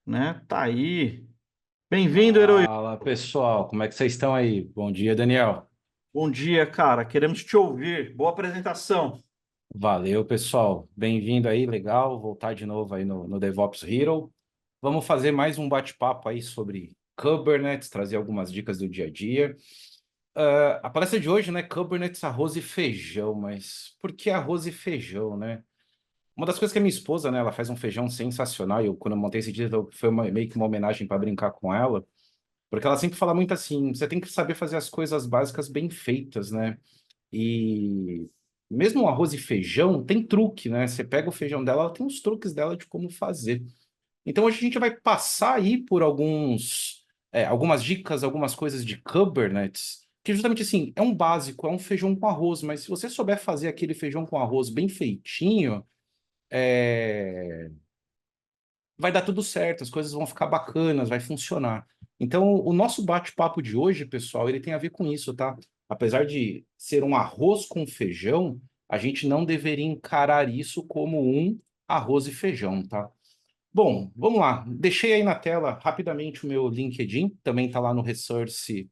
né? Tá aí. Bem-vindo, Herói. Fala pessoal, como é que vocês estão aí? Bom dia, Daniel. Bom dia, cara. Queremos te ouvir. Boa apresentação. Valeu, pessoal. Bem-vindo aí, legal voltar de novo aí no DevOps Hero. Vamos fazer mais um bate-papo aí sobre Kubernetes, trazer algumas dicas do dia a dia. A palestra de hoje, né? Kubernetes, arroz e feijão, mas por que arroz e feijão, né? Uma das coisas que a minha esposa, né? Ela faz um feijão sensacional. E eu, quando eu montei esse dia, foi meio que uma homenagem para brincar com ela. Porque ela sempre fala muito assim, você tem que saber fazer as coisas básicas bem feitas, né? E mesmo o arroz e feijão tem truque, né? Você pega o feijão dela, ela tem os truques dela de como fazer. Então hoje a gente vai passar aí por algumas dicas, algumas coisas de Kubernetes, que justamente assim, é um básico, é um feijão com arroz, mas se você souber fazer aquele feijão com arroz bem feitinho, é, vai dar tudo certo, as coisas vão ficar bacanas, vai funcionar. Então, o nosso bate-papo de hoje, pessoal, ele tem a ver com isso, tá? Apesar de ser um arroz com feijão, a gente não deveria encarar isso como um arroz e feijão, tá? Bom, vamos lá. Deixei aí na tela rapidamente o meu LinkedIn, também está lá no Resource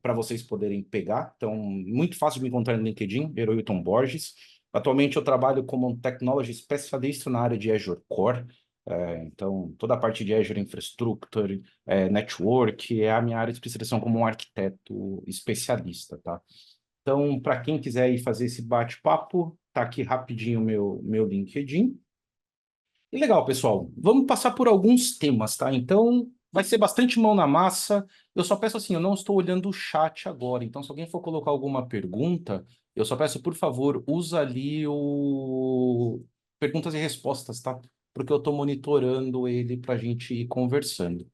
para vocês poderem pegar. Então, muito fácil de me encontrar no LinkedIn, Heroilton Borges. Atualmente eu trabalho como um Technology Specialist na área de Azure Core. Então, toda a parte de Azure Infrastructure, Network, é a minha área de especialização como um arquiteto especialista, tá? Então, para quem quiser ir fazer esse bate-papo, tá aqui rapidinho o meu LinkedIn. E legal, pessoal. Vamos passar por alguns temas, tá? Então, vai ser bastante mão na massa. Eu só peço assim, eu não estou olhando o chat agora. Então, se alguém for colocar alguma pergunta, eu só peço, por favor, usa ali o perguntas e respostas, tá? Porque eu estou monitorando ele para a gente ir conversando.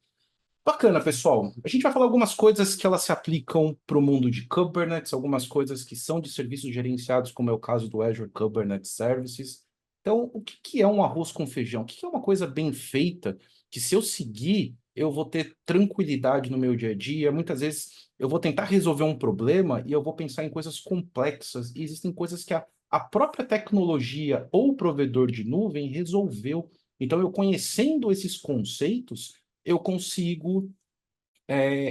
Bacana, pessoal. A gente vai falar algumas coisas que elas se aplicam para o mundo de Kubernetes, algumas coisas que são de serviços gerenciados, como é o caso do Azure Kubernetes Services. Então, o que que é um arroz com feijão? O que que é uma coisa bem feita que, se eu seguir, eu vou ter tranquilidade no meu dia a dia? Muitas vezes eu vou tentar resolver um problema e eu vou pensar em coisas complexas, e existem coisas que a própria tecnologia ou o provedor de nuvem resolveu. Então, eu conhecendo esses conceitos, eu consigo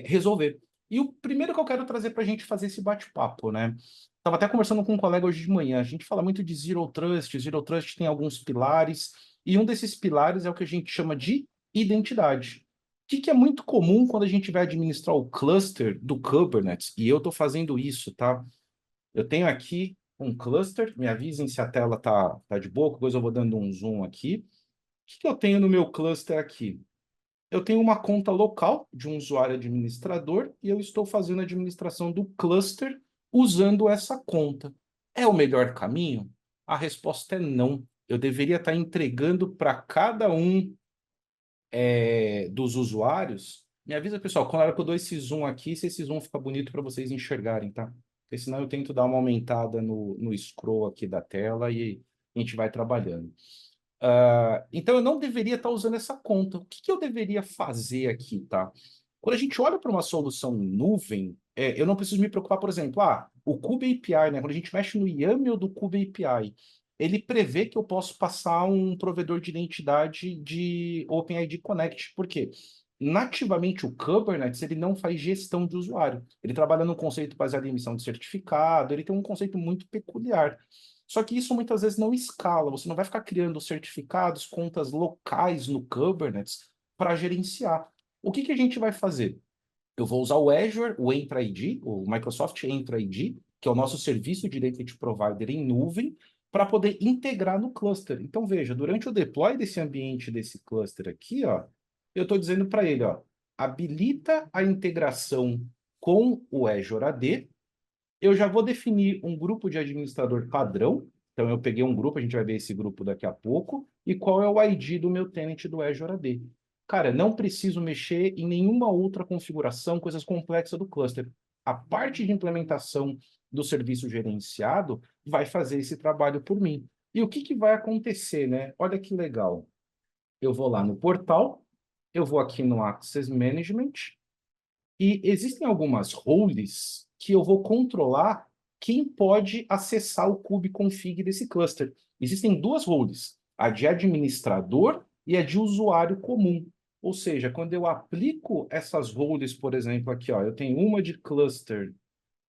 resolver. E o primeiro que eu quero trazer para a gente fazer esse bate-papo, né? Estava até conversando com um colega hoje de manhã. A gente fala muito de Zero Trust. Zero Trust tem alguns pilares, e um desses pilares é o que a gente chama de identidade. O que é muito comum quando a gente vai administrar o cluster do Kubernetes, e eu estou fazendo isso, tá? Eu tenho aqui um cluster, me avisem se a tela tá de boa, depois eu vou dando um zoom aqui. O que eu tenho no meu cluster aqui? Eu tenho uma conta local de um usuário administrador e eu estou fazendo a administração do cluster usando essa conta. É o melhor caminho? A resposta é não. Eu deveria estar entregando para cada um dos usuários. Me avisa, pessoal, quando eu dou esse zoom aqui, se esse zoom fica bonito para vocês enxergarem, tá? Porque senão eu tento dar uma aumentada no scroll aqui da tela e a gente vai trabalhando. Então, eu não deveria estar usando essa conta. O que que eu deveria fazer aqui, tá? Quando a gente olha para uma solução em nuvem, eu não preciso me preocupar, por exemplo, o Kube API, né? Quando a gente mexe no YAML do Kube API, ele prevê que eu posso passar um provedor de identidade de OpenID Connect. Por quê? Nativamente, o Kubernetes ele não faz gestão de usuário. Ele trabalha num conceito baseado em emissão de certificado, ele tem um conceito muito peculiar. Só que isso muitas vezes não escala. Você não vai ficar criando certificados, contas locais no Kubernetes para gerenciar. O que que a gente vai fazer? Eu vou usar o Azure, o Entra ID, o Microsoft Entra ID, que é o nosso serviço de Identity Provider em nuvem, para poder integrar no cluster. Então, veja, durante o deploy desse ambiente desse cluster aqui, ó, eu estou dizendo para ele, ó, habilita a integração com o Azure AD. Eu já vou definir um grupo de administrador padrão. Então, eu peguei um grupo, a gente vai ver esse grupo daqui a pouco. E qual é o ID do meu tenant do Azure AD? Cara, não preciso mexer em nenhuma outra configuração, coisas complexas do cluster. A parte de implementação do serviço gerenciado vai fazer esse trabalho por mim. E o que que vai acontecer, né? Olha que legal. Eu vou lá no portal, eu vou aqui no Access Management, e existem algumas roles que eu vou controlar quem pode acessar o kubeconfig desse cluster. Existem duas roles, a de administrador e é de usuário comum. Ou seja, quando eu aplico essas roles, por exemplo, aqui, ó, eu tenho uma de cluster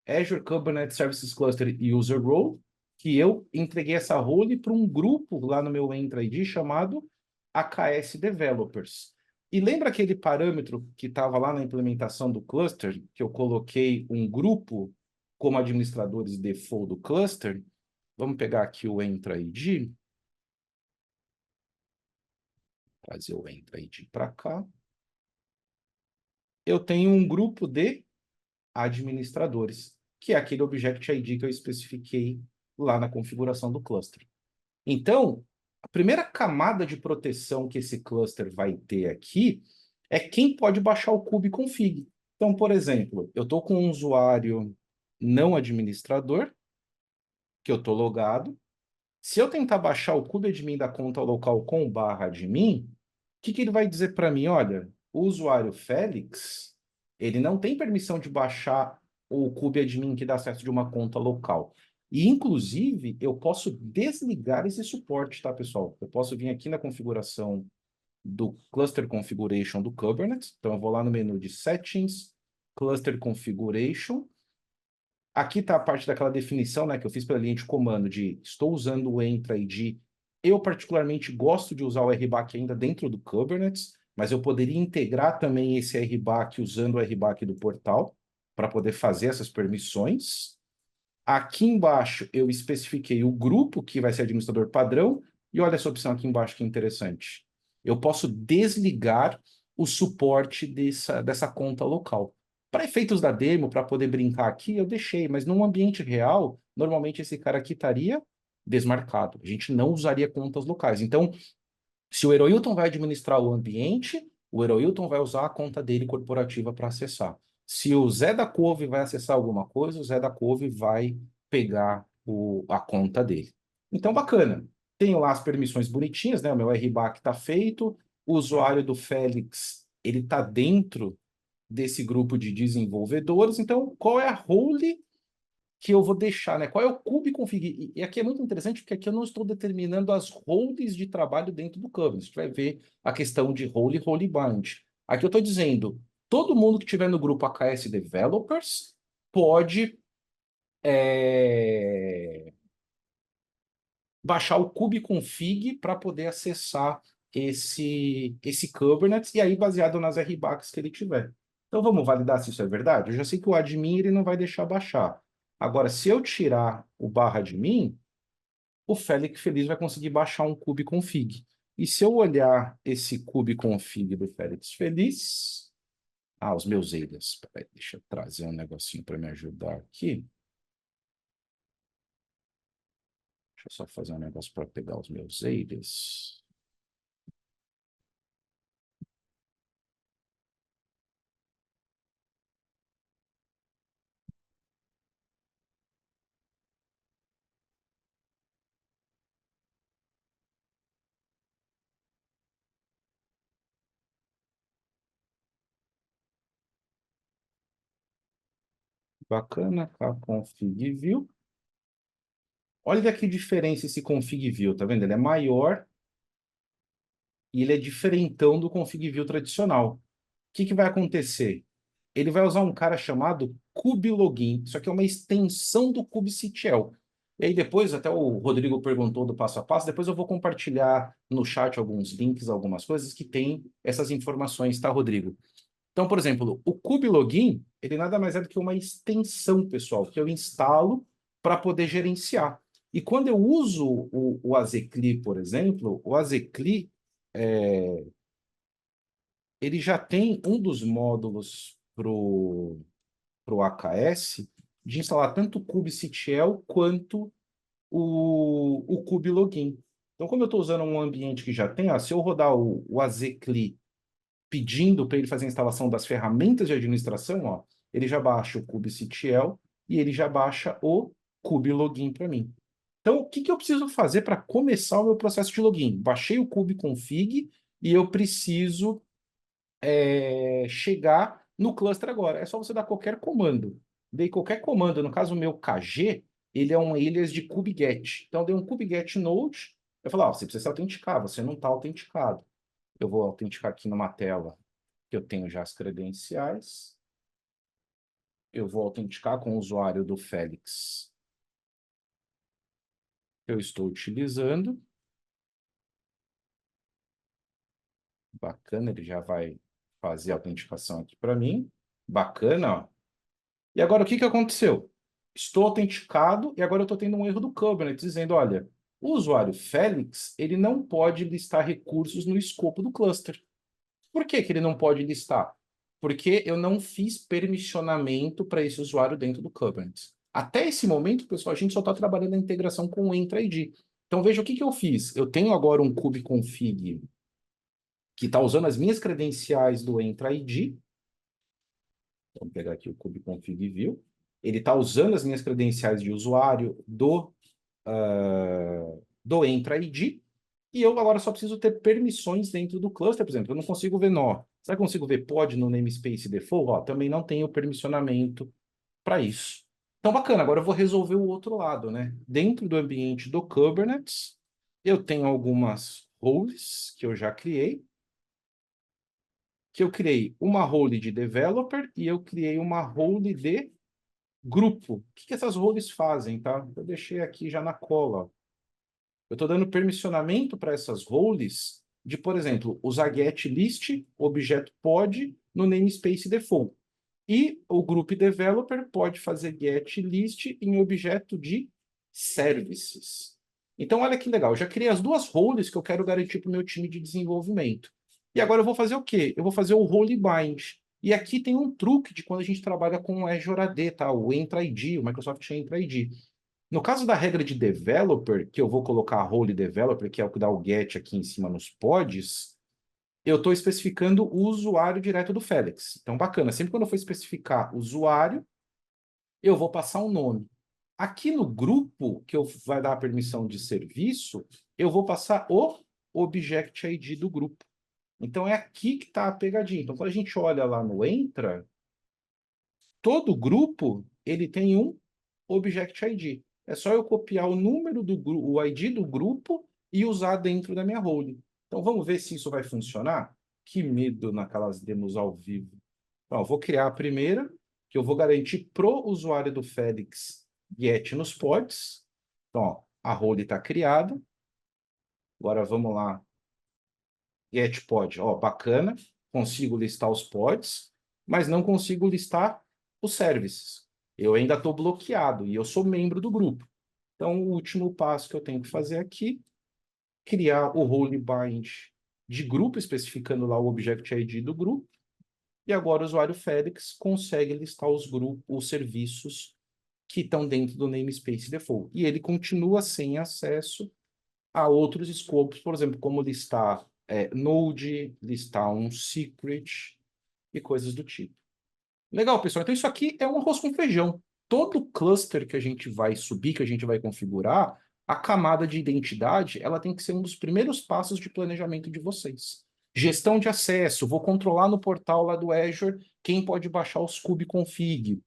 Azure Kubernetes Services Cluster User Role, que eu entreguei essa role para um grupo lá no meu Entra ID chamado AKS Developers. E lembra aquele parâmetro que estava lá na implementação do cluster, que eu coloquei um grupo como administradores default do cluster? Vamos pegar aqui o Entra ID, trazer o Entra ID para cá. Eu tenho um grupo de administradores, que é aquele Object ID que eu especifiquei lá na configuração do cluster. Então, a primeira camada de proteção que esse cluster vai ter aqui é quem pode baixar o kubeconfig. Então, por exemplo, eu estou com um usuário não administrador, que eu estou logado. Se eu tentar baixar o kubeadmin da conta local com o /admin, o que ele vai dizer para mim? Olha, o usuário Félix, ele não tem permissão de baixar o kubeadmin que dá acesso de uma conta local. E, inclusive, eu posso desligar esse suporte, tá, pessoal? Eu posso vir aqui na configuração do Cluster Configuration do Kubernetes. Então, eu vou lá no menu de Settings, Cluster Configuration. Aqui está a parte daquela definição, né, que eu fiz pela linha de comando de estou usando o Entra ID. Eu, particularmente, gosto de usar o RBAC ainda dentro do Kubernetes, mas eu poderia integrar também esse RBAC usando o RBAC do portal para poder fazer essas permissões. Aqui embaixo, eu especifiquei o grupo que vai ser administrador padrão, e olha essa opção aqui embaixo que interessante. Eu posso desligar o suporte dessa conta local. Para efeitos da demo, para poder brincar aqui, eu deixei, mas num ambiente real, normalmente esse cara aqui estaria desmarcado. A gente não usaria contas locais. Então, se o Heroilton vai administrar o ambiente, o Heroilton vai usar a conta dele corporativa para acessar. Se o Zé da Couve vai acessar alguma coisa, o Zé da Couve vai pegar a conta dele. Então, bacana. Tenho lá as permissões bonitinhas, né? O meu RBAC está feito. O usuário do Félix, ele está dentro desse grupo de desenvolvedores. Então, qual é a role que eu vou deixar, né? Qual é o kubeconfig? E aqui é muito interessante, porque aqui eu não estou determinando as roles de trabalho dentro do Kubernetes. A gente vai ver a questão de role bind. Aqui eu estou dizendo, todo mundo que estiver no grupo AKS Developers pode baixar o kubeconfig para poder acessar esse Kubernetes, e aí baseado nas RBACs que ele tiver. Então vamos validar se isso é verdade? Eu já sei que o admin ele não vai deixar baixar. Agora, se eu tirar o /admin, o Félix Feliz vai conseguir baixar um kubeconfig. E se eu olhar esse kubeconfig do Félix Feliz... Ah, os meus eles. Peraí, deixa eu trazer um negocinho para me ajudar aqui. Deixa eu só fazer um negócio para pegar os meus eles. Bacana, tá? Config view. Olha que diferença esse config view, tá vendo? Ele é maior e ele é diferentão do config view tradicional. O que vai acontecer? Ele vai usar um cara chamado kubeLogin. Isso aqui é uma extensão do kubectl. E aí depois, até o Rodrigo perguntou do passo a passo, depois eu vou compartilhar no chat alguns links, algumas coisas que tem essas informações, tá, Rodrigo? Então, por exemplo, o kubeLogin, ele nada mais é do que uma extensão, pessoal, que eu instalo para poder gerenciar. E quando eu uso o Azecli, por exemplo, o Azecli, ele já tem um dos módulos pro AKS de instalar tanto o kubectl quanto o kubeLogin. Então, como eu estou usando um ambiente que já tem, ó, se eu rodar o Azecli pedindo para ele fazer a instalação das ferramentas de administração, ó, ele já baixa o kubectl e ele já baixa o kubeLogin para mim. Então, o que eu preciso fazer para começar o meu processo de login? Baixei o kubeconfig e eu preciso chegar no cluster agora. É só você dar qualquer comando. Dei qualquer comando, no caso o meu KG, ele é um alias de kubeget. Então, eu dei um kubeget node, eu falo, você precisa se autenticar, você não está autenticado. Eu vou autenticar aqui numa tela que eu tenho já as credenciais. Eu vou autenticar com o usuário do Félix que eu estou utilizando. Bacana, ele já vai fazer a autenticação aqui para mim. Bacana, ó. E agora, o que que aconteceu? Estou autenticado e agora eu estou tendo um erro do Kubernetes, dizendo, olha, o usuário Félix, ele não pode listar recursos no escopo do cluster. Por que que ele não pode listar? Porque eu não fiz permissionamento para esse usuário dentro do Kubernetes. Até esse momento, pessoal, a gente só está trabalhando a integração com o Entra ID. Então, veja o que que eu fiz. Eu tenho agora um kubeconfig que está usando as minhas credenciais do Entra ID. Vamos pegar aqui o kubeconfig view. Ele está usando as minhas credenciais de usuário do Entra ID. E eu agora só preciso ter permissões dentro do cluster, por exemplo. Eu não consigo ver nó. Será que eu consigo ver pod no namespace default? Ó, também não tenho permissionamento para isso. Então, bacana. Agora eu vou resolver o outro lado, né? Dentro do ambiente do Kubernetes, eu tenho algumas roles que eu já criei. Que eu criei uma role de developer e eu criei uma role de grupo. O que que essas roles fazem, tá? Eu deixei aqui já na cola. Eu estou dando permissionamento para essas roles de, por exemplo, usar getList, objeto pod, no namespace default. E o group developer pode fazer getList em objeto de services. Então, olha que legal. Eu já criei as duas roles que eu quero garantir para o meu time de desenvolvimento. E agora eu vou fazer o quê? Eu vou fazer o role bind. E aqui tem um truque de quando a gente trabalha com o Azure AD, tá? O Entra ID, o Microsoft Entra ID. No caso da regra de developer, que eu vou colocar a role developer, que é o que dá o get aqui em cima nos pods, eu estou especificando o usuário direto do Félix. Então, bacana. Sempre quando eu for especificar usuário, eu vou passar um nome. Aqui no grupo, que eu vai dar a permissão de serviço, eu vou passar o Object ID do grupo. Então, é aqui que está a pegadinha. Então, quando a gente olha lá no Entra, todo grupo ele tem um Object ID. É só eu copiar o número do grupo, o ID do grupo e usar dentro da minha role. Então vamos ver se isso vai funcionar. Que medo naquelas demos ao vivo. Então, eu vou criar a primeira, que eu vou garantir pro usuário do Félix get nos pods. Então, ó, a role está criada. Agora vamos lá. Get pod, ó, bacana. Consigo listar os pods, mas não consigo listar os services. Eu ainda estou bloqueado e eu sou membro do grupo. Então, o último passo que eu tenho que fazer aqui, criar o role bind de grupo, especificando lá o Object ID do grupo. E agora o usuário Félix consegue listar os grupos, os serviços que estão dentro do namespace default. E ele continua sem acesso a outros escopos, por exemplo, como listar Node, listar um secret e coisas do tipo. Legal, pessoal. Então, isso aqui é um arroz com feijão. Todo cluster que a gente vai subir, que a gente vai configurar, a camada de identidade, ela tem que ser um dos primeiros passos de planejamento de vocês. Gestão de acesso, vou controlar no portal lá do Azure quem pode baixar os kubeconfig.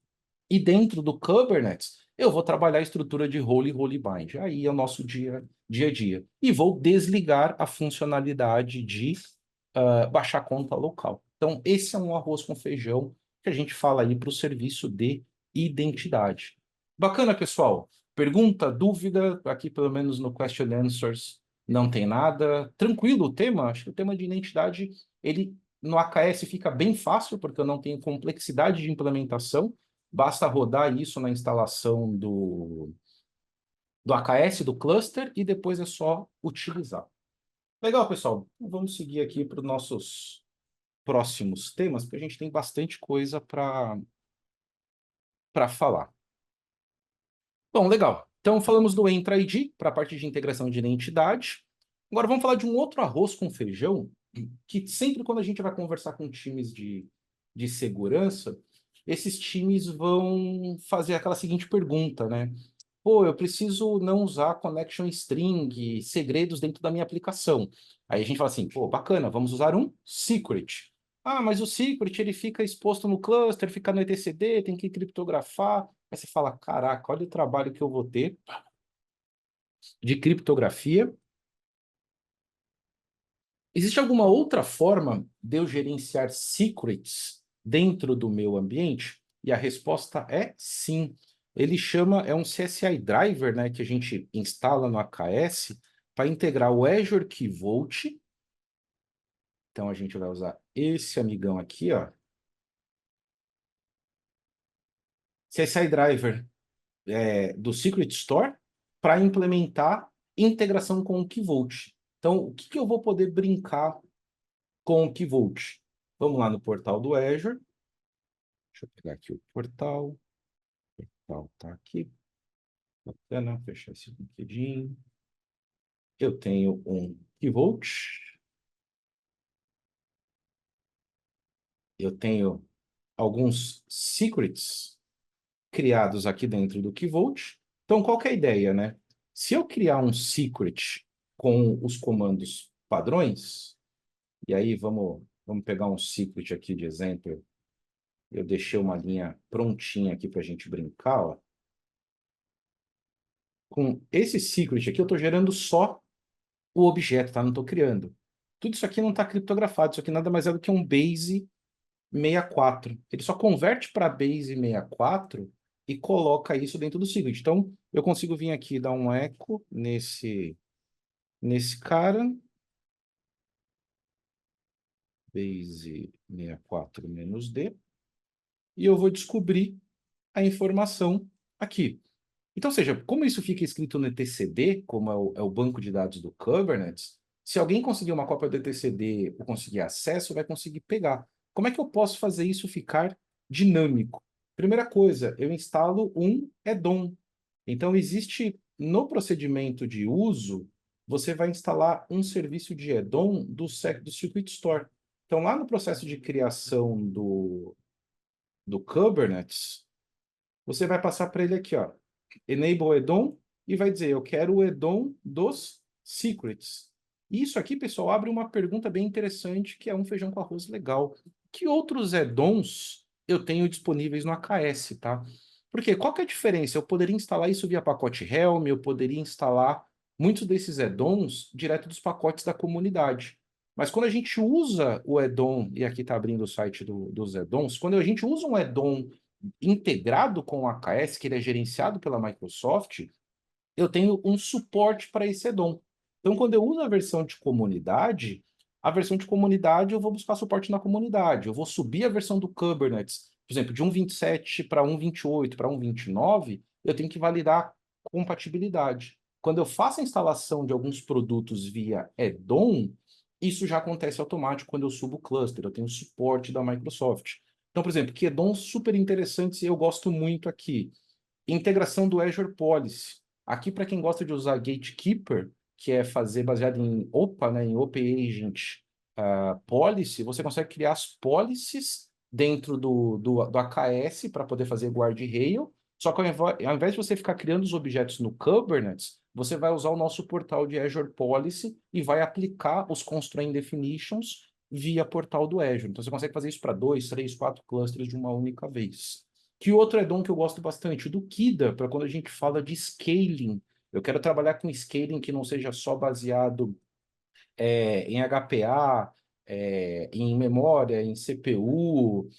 E dentro do Kubernetes, eu vou trabalhar a estrutura de role e role bind. Aí é o nosso dia a dia. E vou desligar a funcionalidade de baixar conta local. Então, esse é um arroz com feijão que a gente fala aí para o serviço de identidade. Bacana, pessoal? Pergunta, dúvida? Aqui, pelo menos no Question Answers, não tem nada. Tranquilo o tema? Acho que o tema de identidade, ele no AKS fica bem fácil, porque eu não tenho complexidade de implementação. Basta rodar isso na instalação do AKS, do cluster, e depois é só utilizar. Legal, pessoal. Vamos seguir aqui para os nossos próximos temas, porque a gente tem bastante coisa para falar. Bom, legal. Então, falamos do Entra ID para a parte de integração de identidade. Agora, vamos falar de um outro arroz com feijão, que sempre quando a gente vai conversar com times de segurança, esses times vão fazer aquela seguinte pergunta, né? Pô, eu preciso não usar connection string, segredos dentro da minha aplicação. Aí a gente fala assim, pô, bacana, vamos usar um secret. Ah, mas o secret ele fica exposto no cluster, fica no etcd, tem que criptografar. Aí você fala, caraca, olha o trabalho que eu vou ter de criptografia Existe alguma outra forma de eu gerenciar secrets dentro do meu ambiente? E a resposta é sim. Ele chama, é um CSI Driver, né, que a gente instala no AKS para integrar o Azure Key Vault. Então a gente vai usar esse amigão aqui, ó. CSI Driver do Secret Store para implementar integração com o Key Vault. Então, o que eu vou poder brincar com o Key Vault? Vamos lá no portal do Azure. Deixa eu pegar aqui o portal. O portal está aqui. Bacana, fechar esse LinkedIn. Eu tenho um Key Vault. Eu tenho alguns secrets criados aqui dentro do Key Vault. Então, qual que é a ideia, né? Se eu criar um secret com os comandos padrões, e aí vamos pegar um secret aqui de exemplo. Eu deixei uma linha prontinha aqui para a gente brincar, ó. Com esse secret aqui, eu estou gerando só o objeto, tá? Não estou criando. Tudo isso aqui não está criptografado, isso aqui nada mais é do que um base 64. Ele só converte para base 64 e coloca isso dentro do secret. Então, eu consigo vir aqui e dar um echo nesse cara, base 64 menos D, e eu vou descobrir a informação aqui. Então, ou seja, como isso fica escrito no etcd, como é o banco de dados do Kubernetes, se alguém conseguir uma cópia do etcd ou conseguir acesso, vai conseguir pegar. Como é que eu posso fazer isso ficar dinâmico? Primeira coisa, eu instalo um add-on. Então, existe no procedimento de uso, você vai instalar um serviço de add-on do Circuit Store. Então, lá no processo de criação do Kubernetes, você vai passar para ele aqui, ó, Enable add-on, e vai dizer, eu quero o add-on dos secrets. Isso aqui, pessoal, abre uma pergunta bem interessante, que é um feijão com arroz legal. Que outros add-ons eu tenho disponíveis no AKS, tá? Porque qual que é a diferença? Eu poderia instalar isso via pacote Helm, eu poderia instalar muitos desses add-ons direto dos pacotes da comunidade. Mas quando a gente usa o add-on, e aqui está abrindo o site dos add-ons, quando a gente usa um add-on integrado com o AKS, que ele é gerenciado pela Microsoft, eu tenho um suporte para esse add-on. Então, quando eu uso a versão de comunidade eu vou buscar suporte na comunidade. Eu vou subir a versão do Kubernetes, por exemplo, de 1.27 para 1.28 para 1.29, eu tenho que validar compatibilidade. Quando eu faço a instalação de alguns produtos via add-on, isso já acontece automático quando eu subo o cluster, eu tenho suporte da Microsoft. Então, por exemplo, que add-ons super interessantes e eu gosto muito aqui. Integração do Azure Policy. Aqui, para quem gosta de usar Gatekeeper, que é fazer baseado em OPA, né, em Open Agent Policy, você consegue criar as policies dentro do AKS para poder fazer guardrail. Só que ao invés de você ficar criando os objetos no Kubernetes, você vai usar o nosso portal de Azure Policy e vai aplicar os constraint definitions via portal do Azure. Então, você consegue fazer isso para 2, 3, 4 clusters de uma única vez. Que outro add-on que eu gosto bastante? O do Kida, para quando a gente fala de scaling. Eu quero trabalhar com scaling que não seja só baseado em HPA, em memória, em CPU.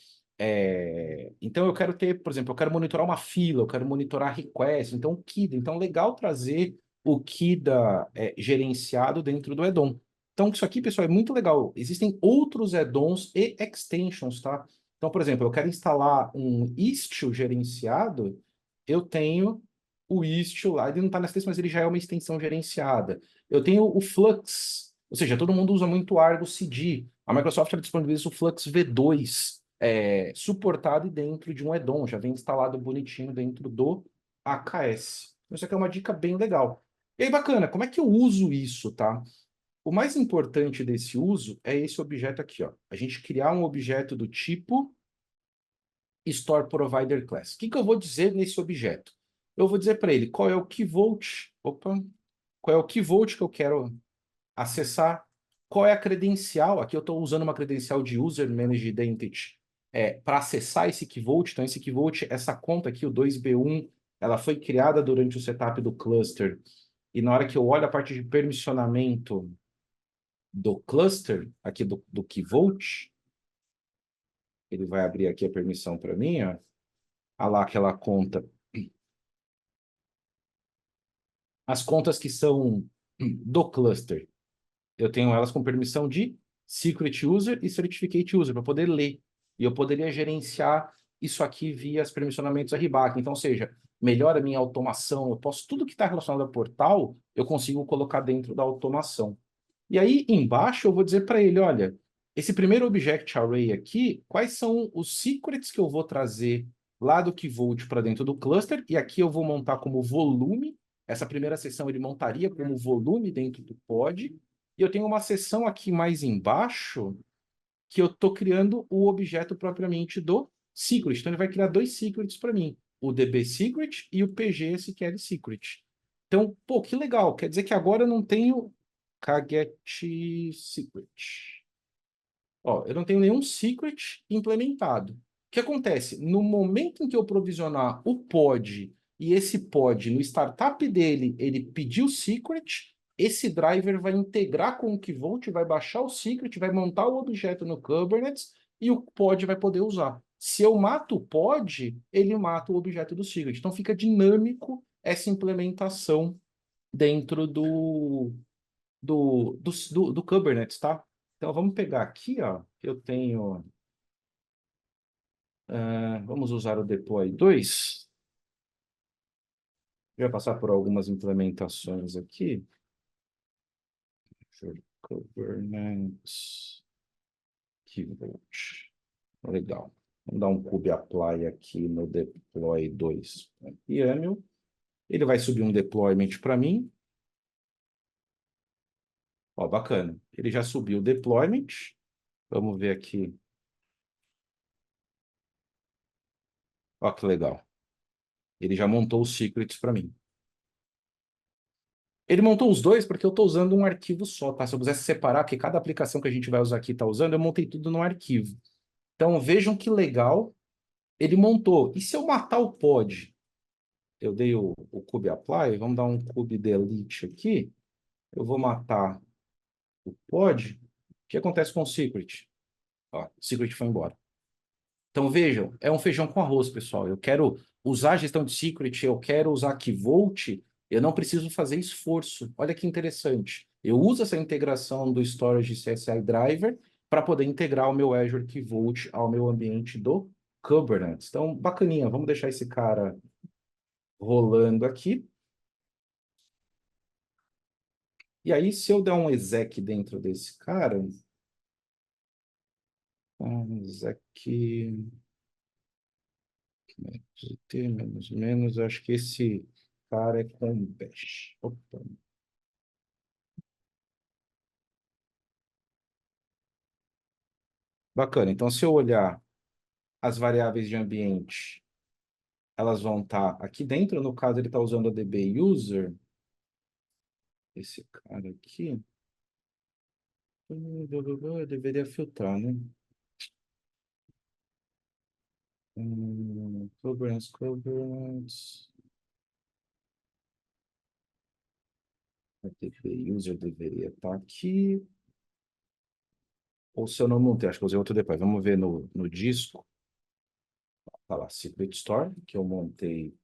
Então, eu quero ter, por exemplo, eu quero monitorar uma fila, eu quero monitorar request. Então, o Kida. Então, legal trazer o Kida gerenciado dentro do add-on. Então, isso aqui, pessoal, é muito legal. Existem outros add-ons e extensions, tá? Então, por exemplo, eu quero instalar um Istio gerenciado, eu tenho o Istio lá, ele não está nessa lista, mas ele já é uma extensão gerenciada. Eu tenho o Flux, ou seja, todo mundo usa muito Argo CD. A Microsoft disponibiliza o Flux V2, suportado dentro de um add-on, já vem instalado bonitinho dentro do AKS. Isso aqui é uma dica bem legal. E aí, bacana, como é que eu uso isso, tá? O mais importante desse uso é esse objeto aqui, ó. A gente criar um objeto do tipo Store Provider Class. O que eu vou dizer nesse objeto? Eu vou dizer para ele qual é o key vault, qual é o key vault que eu quero acessar, qual é a credencial. Aqui eu estou usando uma credencial de User Managed Identity para acessar esse key vault. Então, esse key vault, essa conta aqui, o 2B1, ela foi criada durante o setup do cluster. E na hora que eu olho a parte de permissionamento do cluster, aqui do Key Vault, ele vai abrir aqui a permissão para mim, ó. Ah lá, aquela conta. As contas que são do cluster, eu tenho elas com permissão de Secret User e Certificate User, para poder ler. E eu poderia gerenciar isso aqui via os permissionamentos RBAC. Então, ou seja, melhora a minha automação, eu posso, tudo que está relacionado a portal, eu consigo colocar dentro da automação. E aí, embaixo, eu vou dizer para ele, olha, esse primeiro Object Array aqui, quais são os secrets que eu vou trazer lá do Key Vault para dentro do cluster, e aqui eu vou montar como volume, essa primeira seção ele montaria como volume dentro do pod, e eu tenho uma seção aqui mais embaixo, que eu estou criando o objeto propriamente do secret. Então, ele vai criar dois secrets para mim, o DB secret e o PG SQL secret. Então, pô, que legal. Quer dizer que agora eu não tenho Kaget secret. Ó, eu não tenho nenhum secret implementado. O que acontece? No momento em que eu provisionar o pod e esse pod no startup dele, ele pediu secret, esse driver vai integrar com o Key Vault, vai baixar o secret, vai montar o objeto no Kubernetes e o pod vai poder usar. Se eu mato o pod, ele mata o objeto do secret. Então fica dinâmico essa implementação dentro do Kubernetes, tá? Então, vamos pegar aqui, ó. Eu tenho... vamos usar o deploy 2. Eu vou passar por algumas implementações aqui. Kubernetes. Key Vault. Legal. Vamos dar um kube apply aqui no deploy 2 YAML. Ele vai subir um deployment para mim. Ó, bacana. Ele já subiu o deployment. Vamos ver aqui. Ó, que legal. Ele já montou os secrets para mim. Ele montou os dois porque eu estou usando um arquivo só, tá? Se eu quisesse separar, porque cada aplicação que a gente vai usar aqui está usando, eu montei tudo num arquivo. Então, vejam que legal. Ele montou. E se eu matar o pod? Eu dei o kube apply, vamos dar um kube delete aqui. Eu vou matar o pod. O que acontece com o secret? Ó, o secret foi embora. Então, vejam, é um feijão com arroz, pessoal. Eu quero usar a gestão de secret, eu quero usar Key Vault, eu não preciso fazer esforço. Olha que interessante. Eu uso essa integração do Storage CSI Driver para poder integrar o meu Azure Key Vault ao meu ambiente do Kubernetes. Então, bacaninha. Vamos deixar esse cara rolando aqui. E aí, se eu der um exec dentro desse cara... exec... T menos menos, acho que esse cara é com bash. Opa. Bacana. Então, se eu olhar as variáveis de ambiente, elas vão estar aqui dentro. No caso, ele está usando a DB user. Esse cara aqui. Eu deveria filtrar, né? Governance. A DB user deveria estar aqui. Ou se eu não montei, acho que eu usei outro depois. Vamos ver no disco. Tá lá, Secret Store, que eu montei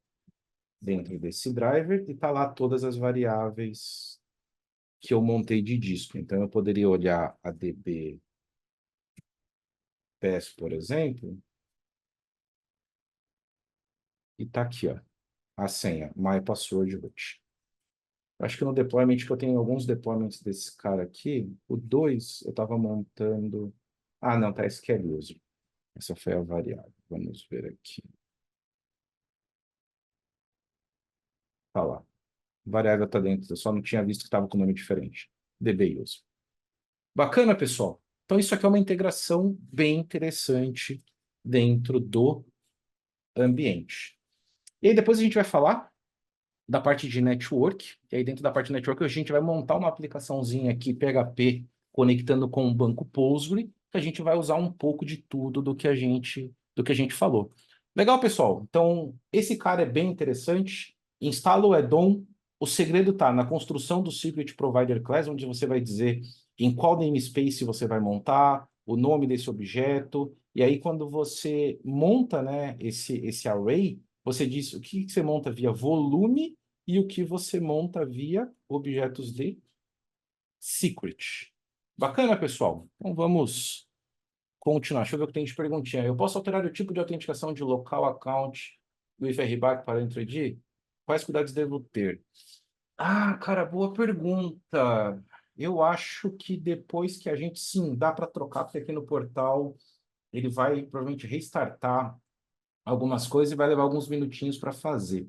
dentro desse driver, e tá lá todas as variáveis que eu montei de disco. Então, eu poderia olhar a DB pass, por exemplo, e tá aqui, ó, a senha, my password root. Acho que no deployment, que eu tenho alguns deployments desse cara aqui, o 2 eu estava montando... Ah, não, tá SQL user. Essa foi a variável. Vamos ver aqui. Tá lá. A variável está dentro, eu só não tinha visto que estava com nome diferente. DB user. Bacana, pessoal. Então, isso aqui é uma integração bem interessante dentro do ambiente. E aí, depois a gente vai falar da parte de network. E aí, dentro da parte de network, a gente vai montar uma aplicaçãozinha aqui, PHP, conectando com o banco Postgre, que a gente vai usar um pouco de tudo do que a gente falou. Legal, pessoal? Então, esse cara é bem interessante. Instala o add-on. O segredo está na construção do Secret Provider Class, onde você vai dizer em qual namespace você vai montar, o nome desse objeto, e aí quando você monta, né, esse array, você diz o que você monta via volume e o que você monta via objetos de secret. Bacana, pessoal? Então vamos continuar. Deixa eu ver o que tem de perguntinha. Eu posso alterar o tipo de autenticação de local account do IFRBAC para Entry ID? Quais cuidados devo ter? Ah, cara, boa pergunta. Eu acho que depois que a gente, sim, dá para trocar, porque aqui no portal ele vai provavelmente restartar algumas coisas e vai levar alguns minutinhos para fazer.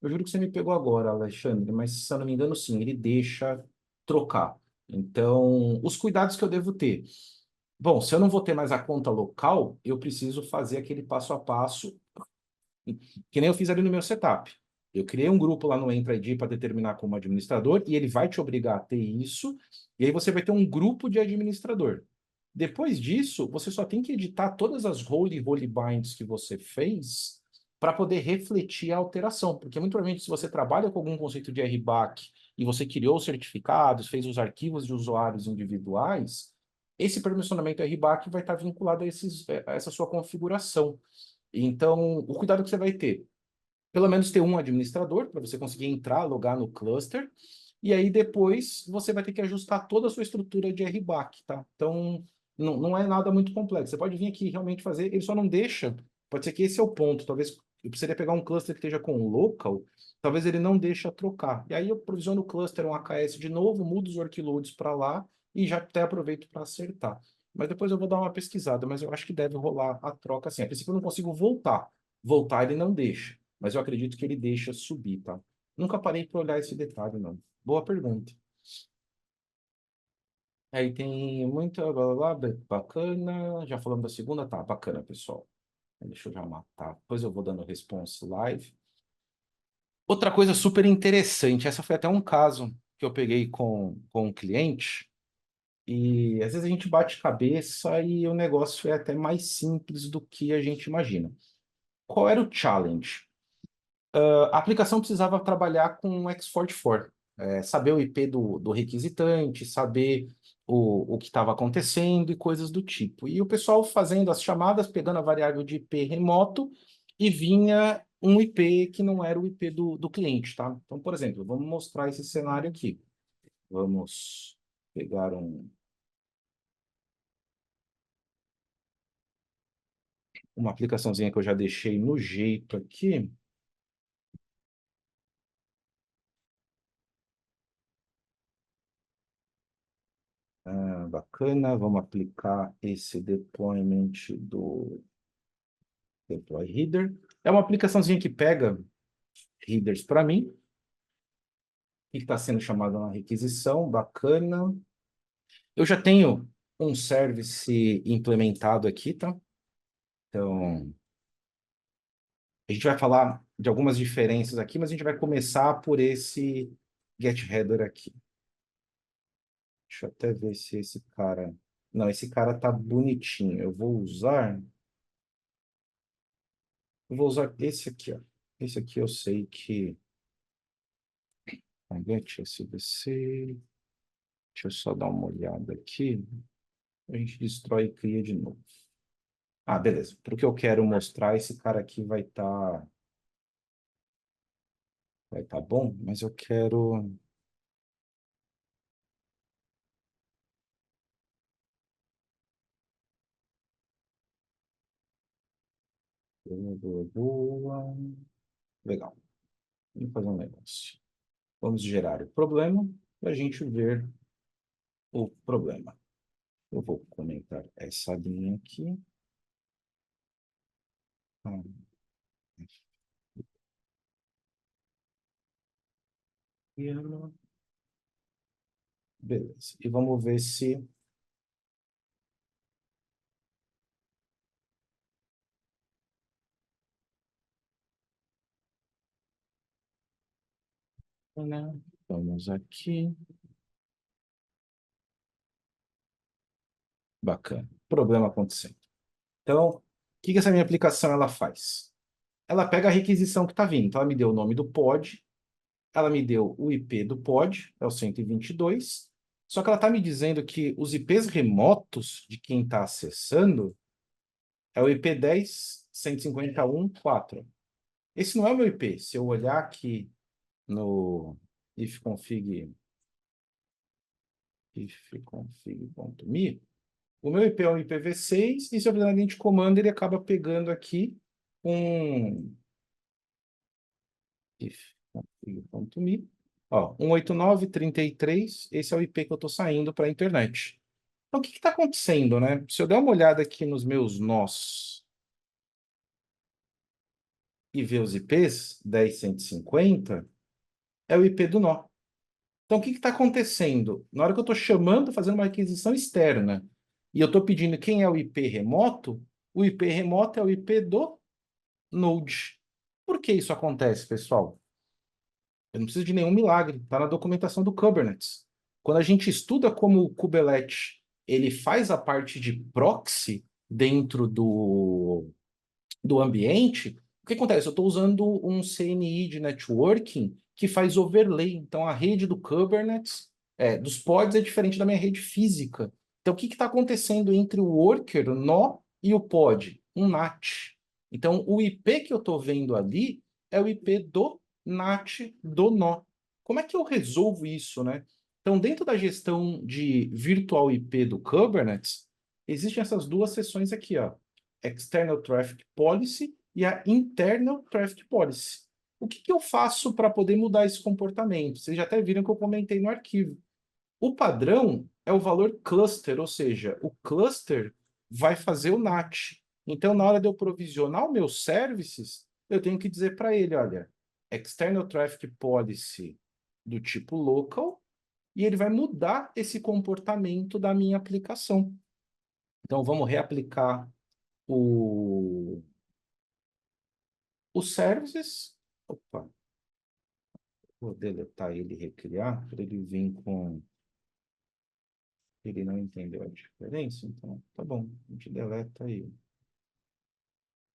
Eu juro que você me pegou agora, Alexandre, mas se eu não me engano, sim, ele deixa trocar. Então, os cuidados que eu devo ter. Bom, se eu não vou ter mais a conta local, eu preciso fazer aquele passo a passo que nem eu fiz ali no meu setup. Eu criei um grupo lá no Entra ID para determinar como administrador e ele vai te obrigar a ter isso. E aí você vai ter um grupo de administrador. Depois disso, você só tem que editar todas as role binds que você fez para poder refletir a alteração. Porque muito provavelmente se você trabalha com algum conceito de RBAC e você criou certificados, fez os arquivos de usuários individuais, esse permissionamento RBAC vai estar vinculado a essa sua configuração. Então, o cuidado que você vai ter, pelo menos ter um administrador para você conseguir entrar, logar no cluster, e aí depois você vai ter que ajustar toda a sua estrutura de RBAC, tá? Então, não é nada muito complexo. Você pode vir aqui e realmente fazer, ele só não deixa, pode ser que esse é o ponto, talvez eu precisaria pegar um cluster que esteja com local, talvez ele não deixa trocar. E aí eu provisiono o cluster, um AKS de novo, mudo os workloads para lá e já até aproveito para acertar. Mas depois eu vou dar uma pesquisada, mas eu acho que deve rolar a troca assim. A princípio eu não consigo voltar. Voltar ele não deixa, mas eu acredito que ele deixa subir, tá? Nunca parei para olhar esse detalhe, não. Boa pergunta. Aí tem muita blá, blá, blá, bacana. Já falamos da segunda, tá? Bacana, pessoal. Deixa eu já matar. Depois eu vou dando response live. Outra coisa super interessante, essa foi até um caso que eu peguei com um cliente, e às vezes a gente bate cabeça e o negócio é até mais simples do que a gente imagina. Qual era o challenge? A aplicação precisava trabalhar com X44, saber o IP do requisitante, saber o que estava acontecendo e coisas do tipo. E o pessoal fazendo as chamadas, pegando a variável de IP remoto e vinha um IP que não era o IP do cliente, tá? Então, por exemplo, vamos mostrar esse cenário aqui. Vamos pegar uma aplicaçãozinha que eu já deixei no jeito aqui. Bacana, vamos aplicar esse deployment do Deploy Reader. É uma aplicaçãozinha que pega readers para mim, que está sendo chamada uma requisição, bacana. Eu já tenho um service implementado aqui, tá? Então, a gente vai falar de algumas diferenças aqui, mas a gente vai começar por esse get header aqui. Deixa eu até ver se esse cara... Não, esse cara tá bonitinho. Eu vou usar esse aqui, ó. Esse aqui eu sei que... Get SBC. Deixa eu só dar uma olhada aqui. A gente destrói e cria de novo. Ah, beleza. Para o que eu quero mostrar, esse cara aqui vai tá bom, mas eu quero... Boa, boa, boa. Legal. Vamos fazer um negócio. Vamos gerar o problema para a gente ver o problema. Eu vou comentar essa linha aqui. Ah, beleza. E vamos ver se... né? Vamos aqui. Bacana. Problema acontecendo. Então, o que essa minha aplicação ela faz? Ela pega a requisição que está vindo. Então, ela me deu o nome do pod, ela me deu o IP do pod, é o 122, Só que ela está me dizendo que os IPs remotos de quem está acessando é o IP 10.151.4. Esse não é o meu IP. Se eu olhar aqui no ifconfig.me, o meu IP é um IPv6 e se eu fizer uma linha de comando, ele acaba pegando aqui um ifconfig.me, ó, 189.33, esse é o IP que eu estou saindo para a internet. Então, o que está acontecendo, né? Se eu der uma olhada aqui nos meus nós e ver os IPs, 10.150, é o IP do nó. Então, o que está acontecendo? Na hora que eu estou chamando, fazendo uma requisição externa, e eu estou pedindo quem é o IP remoto é o IP do Node. Por que isso acontece, pessoal? Eu não preciso de nenhum milagre, está na documentação do Kubernetes. Quando a gente estuda como o Kubernetes ele faz a parte de proxy dentro do ambiente, o que acontece? Eu estou usando um CNI de networking que faz overlay. Então, a rede do Kubernetes, dos pods, é diferente da minha rede física. Então, o que está acontecendo entre o worker, o nó, e o pod? Um NAT. Então, o IP que eu estou vendo ali é o IP do NAT do nó. Como é que eu resolvo isso, né? Então, dentro da gestão de virtual IP do Kubernetes, existem essas duas seções aqui, ó. External Traffic Policy e a Internal Traffic Policy. O que eu faço para poder mudar esse comportamento? Vocês já até viram que eu comentei no arquivo. O padrão é o valor cluster, ou seja, o cluster vai fazer o NAT. Então, na hora de eu provisionar os meus services, eu tenho que dizer para ele, olha, External Traffic Policy do tipo local, e ele vai mudar esse comportamento da minha aplicação. Então, vamos reaplicar os services. Opa, vou deletar ele e recriar, para ele vir com. Ele não entendeu a diferença, então tá bom, a gente deleta aí.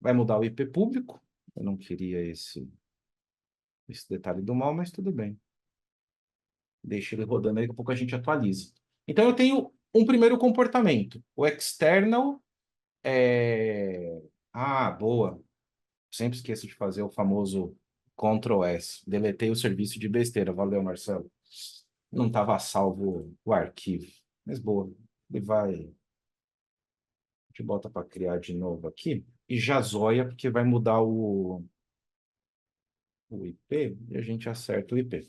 Vai mudar o IP público. Eu não queria esse detalhe do mal, mas tudo bem. Deixa ele rodando aí, daqui a pouco a gente atualiza. Então eu tenho um primeiro comportamento. O external é. Ah, boa. Sempre esqueço de fazer o famoso Ctrl S. Deletei o serviço de besteira. Valeu, Marcelo. Não estava salvo o arquivo. Mas boa. Ele vai. A gente bota para criar de novo aqui. E já zóia, porque vai mudar o IP e a gente acerta o IP.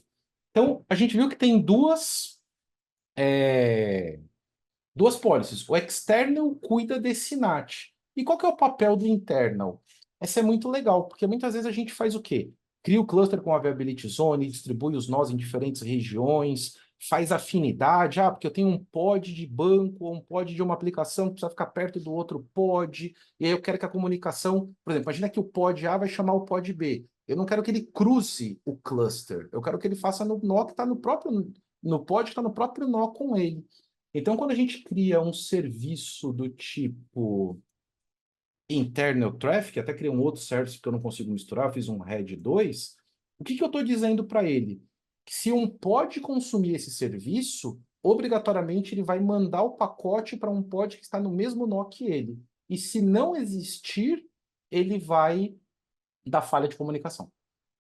Então, a gente viu que tem duas policies. O external cuida desse NAT. E qual que é o papel do internal? Essa é muito legal, porque muitas vezes a gente faz o quê? Cria o cluster com availability zone, distribui os nós em diferentes regiões, faz afinidade. Ah, porque eu tenho um pod de banco ou um pod de uma aplicação que precisa ficar perto do outro pod, e aí eu quero que a comunicação... Por exemplo, imagina que o pod A vai chamar o pod B. Eu não quero que ele cruze o cluster, eu quero que ele faça no nó que está no próprio... No pod que está no próprio nó com ele. Então, quando a gente cria um serviço do tipo internal traffic, até criei um outro serviço que eu não consigo misturar, eu fiz um RED 2, o que eu estou dizendo para ele? Que se um pod consumir esse serviço, obrigatoriamente ele vai mandar o pacote para um pod que está no mesmo nó que ele. E se não existir, ele vai dar falha de comunicação.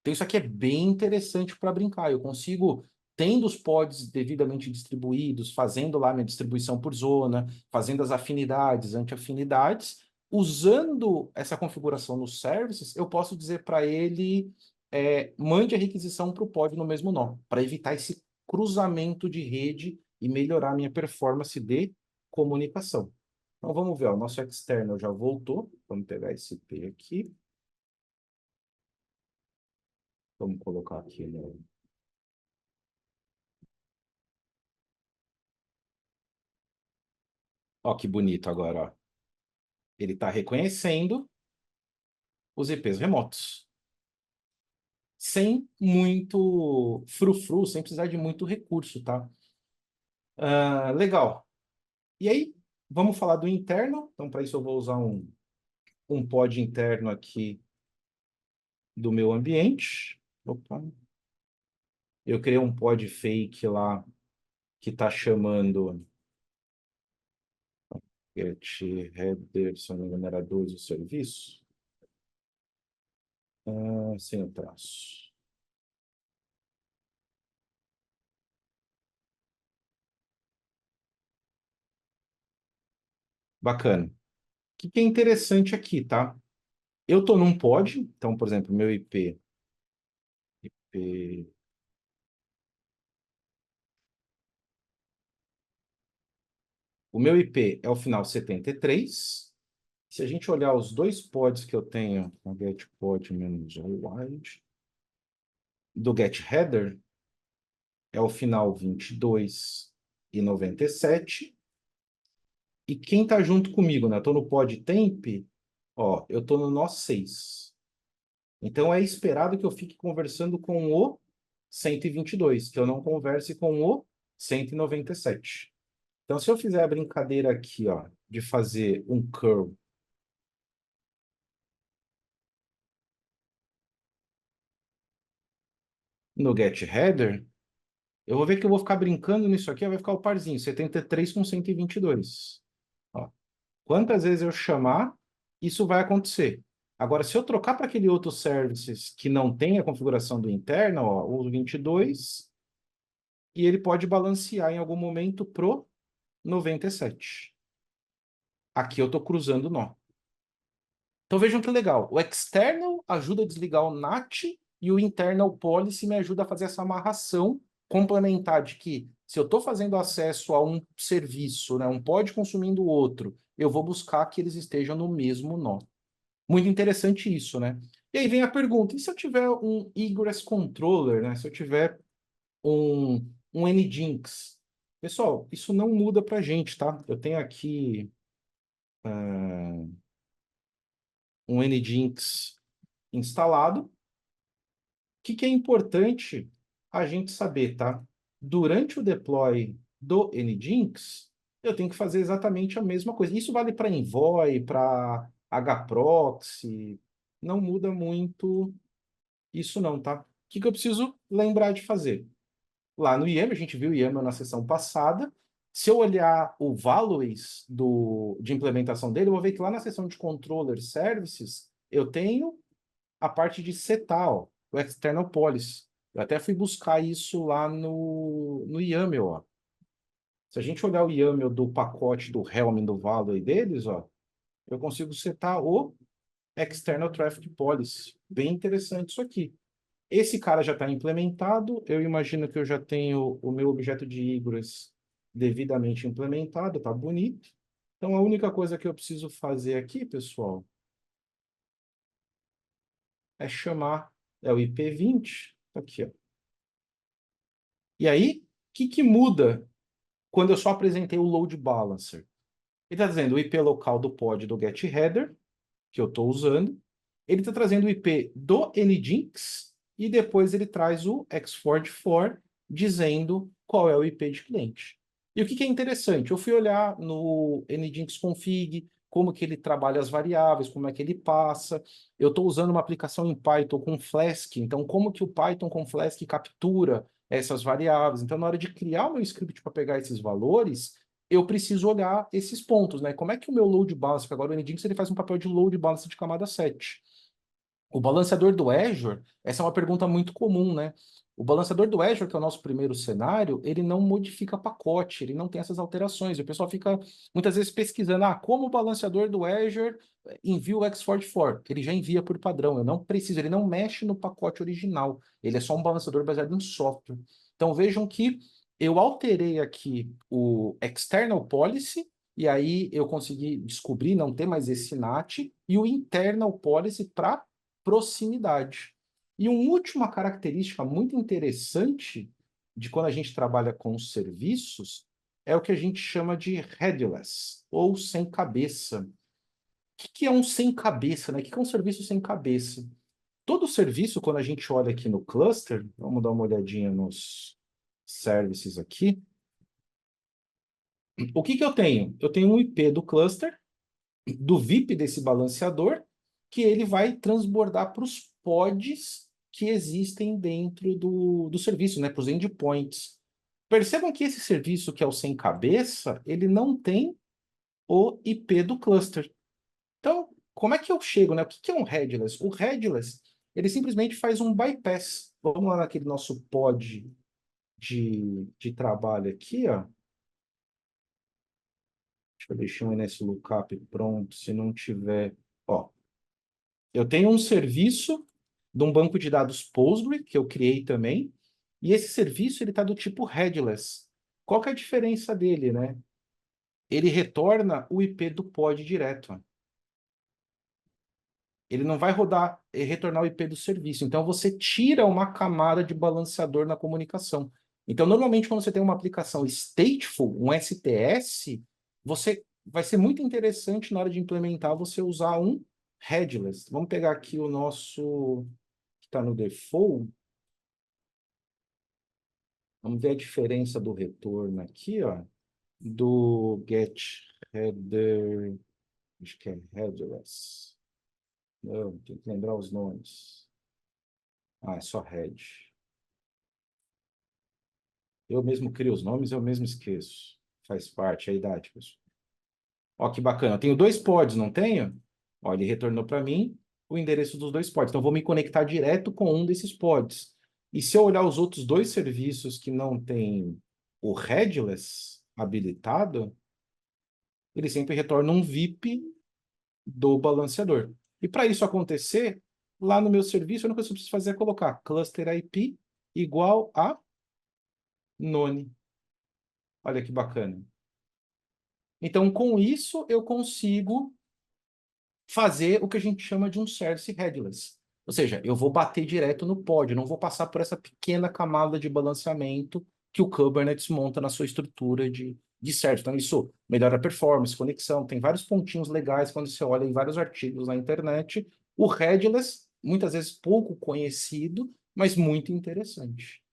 Então, isso aqui é bem interessante para brincar. Eu consigo, tendo os pods devidamente distribuídos, fazendo lá minha distribuição por zona, fazendo as afinidades, anti-afinidades, usando essa configuração nos services, eu posso dizer para ele, mande a requisição para o pod no mesmo nó, para evitar esse cruzamento de rede e melhorar a minha performance de comunicação. Então, vamos ver, ó, o nosso externo já voltou. Vamos pegar esse P aqui. Vamos colocar aqui, né? Ó, que bonito agora, ó. Ele está reconhecendo os IPs remotos. Sem muito frufru, sem precisar de muito recurso, tá? Legal. E aí, vamos falar do interno. Então, para isso, eu vou usar um pod interno aqui do meu ambiente. Opa. Eu criei um pod fake lá que está chamando get header, se não me engano, era 2 o serviço. Sem o traço. Bacana. O que é interessante aqui, tá? Eu estou num pod, então, por exemplo, meu IP, o meu IP é o final 73. Se a gente olhar os dois pods que eu tenho, o get pod menos o wide, do get header, é o final 22 e 97. E quem está junto comigo, né? Estou no pod temp, ó, eu estou no nó 6. Então é esperado que eu fique conversando com o 122, que eu não converse com o 197. Então, se eu fizer a brincadeira aqui, ó, de fazer um curl no get header, eu vou ver que eu vou ficar brincando nisso aqui, vai ficar o parzinho, 73 com 122. Ó, quantas vezes eu chamar, isso vai acontecer. Agora, se eu trocar para aquele outro services que não tem a configuração do interno, ó, o 22, e ele pode balancear em algum momento pro 97. Aqui eu estou cruzando o nó. Então vejam que legal. O external ajuda a desligar o NAT e o internal policy me ajuda a fazer essa amarração complementar de que se eu estou fazendo acesso a um serviço, né, um pod consumindo o outro, eu vou buscar que eles estejam no mesmo nó. Muito interessante isso, né? E aí vem a pergunta, e se eu tiver um egress controller, né? Se eu tiver um Nginx? Pessoal, isso não muda para a gente, tá? Eu tenho aqui um Nginx instalado. O que é importante a gente saber, tá? Durante o deploy do Nginx, eu tenho que fazer exatamente a mesma coisa. Isso vale para Envoy, para hproxy, não muda muito isso não, tá? O que eu preciso lembrar de fazer? Lá no YAML, a gente viu o YAML na sessão passada. Se eu olhar o values de implementação dele, eu vou ver que lá na seção de controller services, eu tenho a parte de setar, ó, o external policy. Eu até fui buscar isso lá no YAML, ó. Se a gente olhar o YAML do pacote do Helm do value deles, ó, eu consigo setar o external traffic policy. Bem interessante isso aqui. Esse cara já está implementado. Eu imagino que eu já tenho o meu objeto de egress devidamente implementado, está bonito. Então, a única coisa que eu preciso fazer aqui, pessoal, é chamar o IP20. Aqui, ó. E aí, o que muda quando eu só apresentei o load balancer? Ele está dizendo o IP local do pod do get header, que eu estou usando. Ele está trazendo o IP do Nginx e depois ele traz o x44 dizendo qual é o IP de cliente. E o que é interessante? Eu fui olhar no Nginx config, como que ele trabalha as variáveis, como é que ele passa. Eu estou usando uma aplicação em Python com Flask, então como que o Python com Flask captura essas variáveis. Então, na hora de criar o meu script para pegar esses valores, eu preciso olhar esses pontos, né? Como é que o meu load balancer, agora o Nginx, ele faz um papel de load balancer de camada 7. O balanceador do Azure, essa é uma pergunta muito comum, né? O balanceador do Azure, que é o nosso primeiro cenário, ele não modifica pacote, ele não tem essas alterações. E o pessoal fica muitas vezes pesquisando, como o balanceador do Azure envia o X44, que ele já envia por padrão. Eu não preciso, ele não mexe no pacote original. Ele é só um balanceador baseado em software. Então vejam que eu alterei aqui o external policy, e aí eu consegui descobrir não ter mais esse NAT, e o internal policy para proximidade. E uma última característica muito interessante de quando a gente trabalha com os serviços é o que a gente chama de headless, ou sem cabeça. O que é um sem cabeça, né? O que é um serviço sem cabeça? Todo serviço, quando a gente olha aqui no cluster, vamos dar uma olhadinha nos services aqui. O que eu tenho? Eu tenho um IP do cluster, do VIP desse balanceador, que ele vai transbordar para os pods que existem dentro do serviço, né, para os endpoints. Percebam que esse serviço que é o sem cabeça, ele não tem o IP do cluster. Então, como é que eu chego, né? O que que é um headless? O headless, ele simplesmente faz um bypass. Vamos lá naquele nosso pod de trabalho aqui, ó. Deixa eu deixar um NS Lookup pronto, se não tiver... Ó, eu tenho um serviço de um banco de dados Postgre, que eu criei também, e esse serviço ele está do tipo headless. Qual que é a diferença dele, né? Ele retorna o IP do pod direto. Ele não vai rodar e retornar o IP do serviço. Então, você tira uma camada de balanceador na comunicação. Então, normalmente, quando você tem uma aplicação stateful, um STS, você vai ser muito interessante na hora de implementar você usar um headless. Vamos pegar aqui o nosso que está no default. Vamos ver a diferença do retorno aqui, ó, do get header, acho que é headless. Não, tem que lembrar os nomes. Ah, é só head. Eu mesmo crio os nomes, eu mesmo esqueço. Faz parte, é a idade, pessoal. Ó, que bacana. Eu tenho dois pods, não tenho? Ó, ele retornou para mim o endereço dos dois pods. Então, eu vou me conectar direto com um desses pods. E se eu olhar os outros dois serviços que não tem o headless habilitado, ele sempre retorna um VIP do balanceador. E para isso acontecer, lá no meu serviço, a única coisa que eu preciso fazer é colocar cluster IP igual a none. Olha que bacana. Então, com isso, eu consigo fazer o que a gente chama de um service headless. Ou seja, eu vou bater direto no pod, não vou passar por essa pequena camada de balanceamento que o Kubernetes monta na sua estrutura de service. Então, isso melhora a performance, conexão, tem vários pontinhos legais quando você olha em vários artigos na internet. O headless, muitas vezes pouco conhecido, mas muito interessante.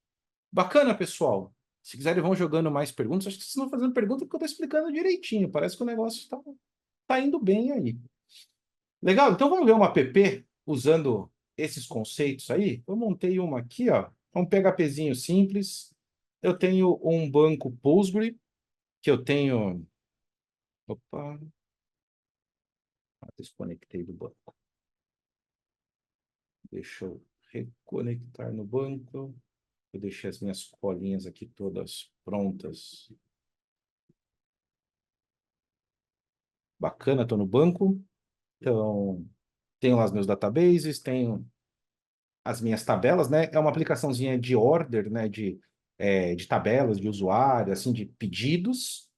Bacana, pessoal. Se quiserem, vão jogando mais perguntas. Acho que vocês estão fazendo pergunta porque eu estou explicando direitinho. Parece que o negócio está indo bem aí. Legal? Então vamos ver uma app usando esses conceitos aí. Eu montei uma aqui, ó. É um PHPzinho simples. Eu tenho um banco Postgre, que eu tenho... Opa, desconectei do banco. Deixa eu reconectar no banco. Eu deixei as minhas colinhas aqui todas prontas. Bacana, estou no banco. Então, tenho lá os meus databases, tenho as minhas tabelas, né? É uma aplicaçãozinha de order, né? De tabelas de usuário, assim, de pedidos.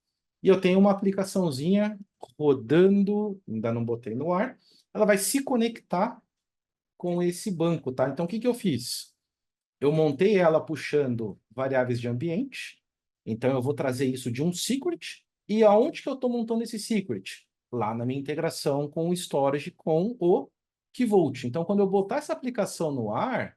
E eu tenho uma aplicaçãozinha rodando, ainda não botei no ar, ela vai se conectar com esse banco, tá? Então, o que que eu fiz? Eu montei ela puxando variáveis de ambiente, então eu vou trazer isso de um secret, e aonde que eu estou montando esse secret? Lá na minha integração com o storage, com o Key Vault. Então, quando eu botar essa aplicação no ar,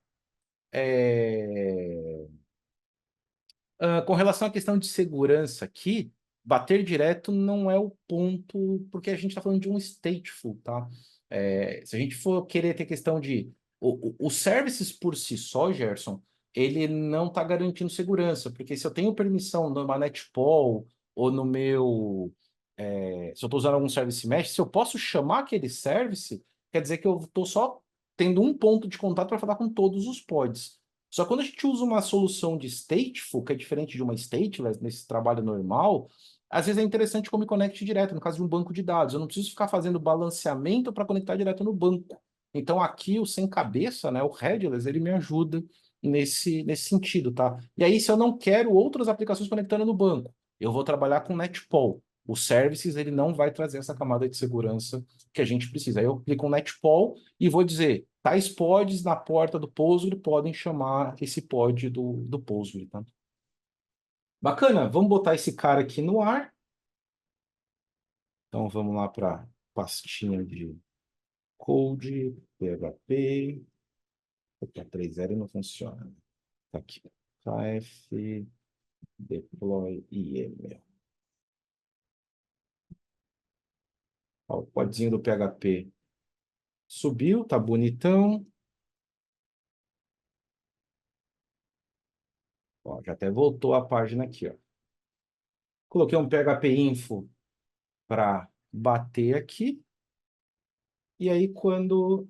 com relação à questão de segurança aqui, bater direto não é o ponto, porque a gente está falando de um stateful, tá? Se a gente for querer ter questão de... Os services por si só, Gerson, ele não está garantindo segurança, porque se eu tenho permissão numa netpol ou no meu... se eu estou usando algum service mesh, se eu posso chamar aquele service, quer dizer que eu estou só tendo um ponto de contato para falar com todos os pods. Só que quando a gente usa uma solução de stateful, que é diferente de uma stateless, nesse trabalho normal, às vezes é interessante que eu me conecte direto, no caso de um banco de dados. Eu não preciso ficar fazendo balanceamento para conectar direto no banco. Então, aqui, o sem cabeça, né, o headless, ele me ajuda nesse sentido, tá? E aí, se eu não quero outras aplicações conectando no banco, eu vou trabalhar com netpol. O services, ele não vai trazer essa camada de segurança que a gente precisa. Aí eu clico no netpol e vou dizer, tais pods na porta do Postgre podem chamar esse pod do Postgre, tá? Bacana, vamos botar esse cara aqui no ar. Então vamos lá para pastinha de code, PHP. Opa, 3.0 não funciona. Tá aqui. KF deploy YAML. Ó, o podzinho do PHP subiu, tá bonitão. Ó, já até voltou a página aqui, ó. Coloquei um PHP Info para bater aqui. E aí, quando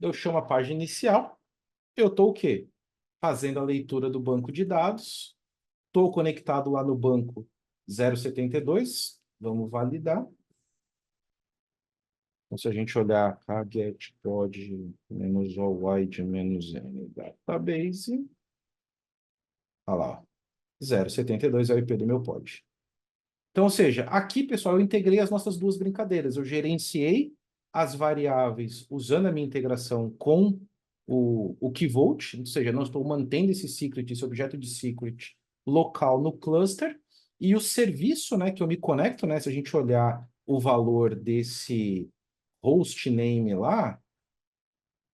eu chamo a página inicial, eu estou o quê? Fazendo a leitura do banco de dados. Estou conectado lá no banco 072. Vamos validar. Então, se a gente olhar get pod -wide -n database, olha lá, 072 é o IP do meu pod. Então, ou seja, aqui, pessoal, eu integrei as nossas duas brincadeiras. Eu gerenciei as variáveis usando a minha integração com o KeyVault, ou seja, não estou mantendo esse secret, esse objeto de secret local no cluster, e o serviço, né, que eu me conecto, né, se a gente olhar o valor desse hostname lá, a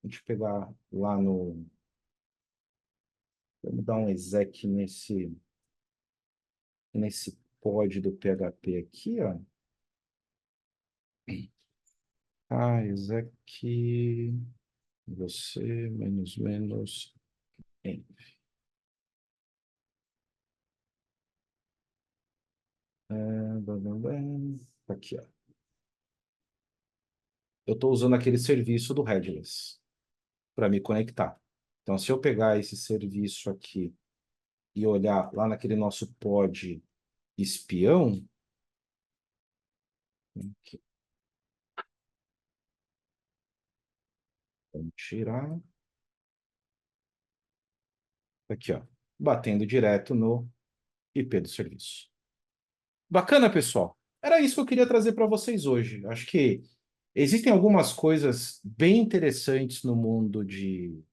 gente pegar lá no... Vamos dar um exec nesse pod do PHP aqui, ó. Exec, você, menos, env. Aqui, ó. Eu estou usando aquele serviço do Headless para me conectar. Então, se eu pegar esse serviço aqui e olhar lá naquele nosso pod espião, aqui, vamos tirar. Aqui, ó, batendo direto no IP do serviço. Bacana, pessoal. Era isso que eu queria trazer para vocês hoje. Acho que existem algumas coisas bem interessantes no mundo de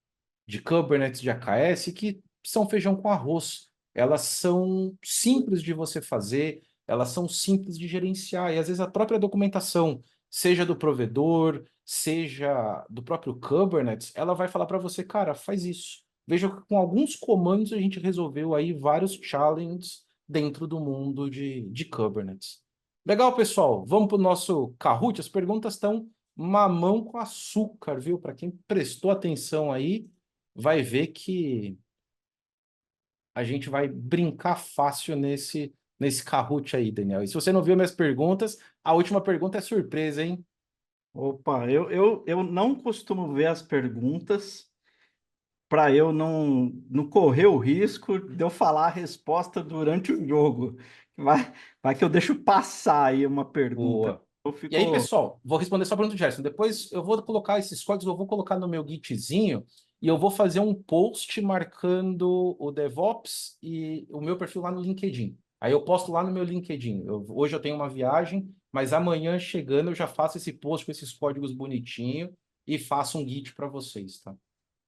Kubernetes, de AKS, que são feijão com arroz. Elas são simples de você fazer, elas são simples de gerenciar, e às vezes a própria documentação, seja do provedor, seja do próprio Kubernetes, ela vai falar para você, cara, faz isso. Veja que com alguns comandos a gente resolveu aí vários challenges dentro do mundo de Kubernetes. Legal, pessoal. Vamos para o nosso Kahoot. As perguntas estão mamão com açúcar, viu? Para quem prestou atenção aí, vai ver que a gente vai brincar fácil nesse Kahoot aí, Daniel. E se você não viu minhas perguntas, a última pergunta é surpresa, hein? Opa, eu não costumo ver as perguntas para eu não correr o risco de eu falar a resposta durante o jogo. Vai que eu deixo passar aí uma pergunta. Boa. Eu E aí, fico. pessoal, vou responder só a pergunta do Gerson. Depois eu vou colocar esses códigos, eu vou colocar no meu Gitzinho e eu vou fazer um post marcando o DevOps e o meu perfil lá no LinkedIn. Aí eu posto lá no meu LinkedIn. Hoje eu tenho uma viagem, mas amanhã chegando eu já faço esse post com esses códigos bonitinho e faço um Git para vocês, tá?